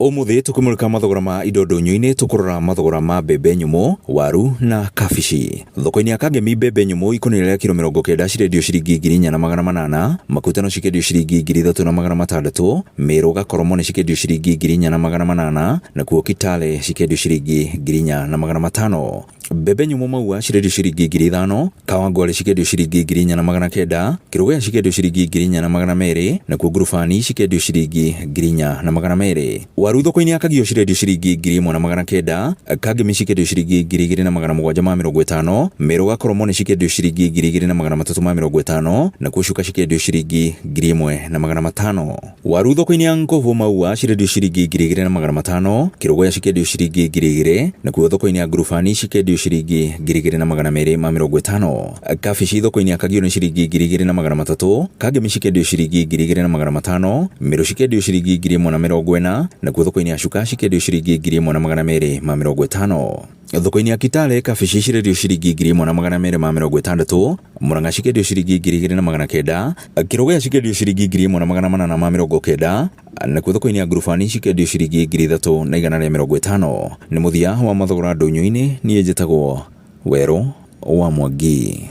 Umuthi tukumulika mathogora ma indo ndunyu-ini tukurora mathogora ma mbembe nyumu, waru na kabici. Thoko-ini ya Kangemi mbembe nyumu ikunire ria kilo 90 cirendio ciringi 4,800, makuta no cikendio ciringi 3,600, Meru Gakoromo ni cikendio ciringi 4,800, nakuo Kitale cikendio ciringi 4,500. Mbembe nyumu maua cirendio ciringi 5,000, Kawangware cikendio ciringi 4,900, Kirugoya cikendio ciringi 4,200, nakuo Ngurubani cikendio ciringi 4,200. Waru thoko-ini ya Kagio cirendio ciringi 1,900, Kangemi cikendio ciringi 2,750, Meru Gakoromo ni cikendio ciringi 2,350, nakuo Chuka cikendio ciringi 1,500. Waru thoko-ini ya Nkovo maua cirendio ciringi 2,500, Kirugoya cikendio ciringi 2,000, nakuo thoko-ini ya Ngurubani cikendio ciringi 2,250. Kabici thoko-ini ya Kagio ni ciringi 2,300, Kangemi cikendio ciringi 2,500, Meru cikendio ciringi 1,40, nakuo thoko-ini ya Chuka cikendio ciringi 1,250. Thoko-ini ya Kitale kabici cirendio ciringi 1,260, Murang'a cikendio ciringi 2,900, Kirugoya cikendio ciringi 1,890, nakuo thoko-ini ya Ngurubani cikendio ciringi 3,150. Ni muthia wa mathogora ndunyu-ini, nie njitagwo Weru wa Mwangi.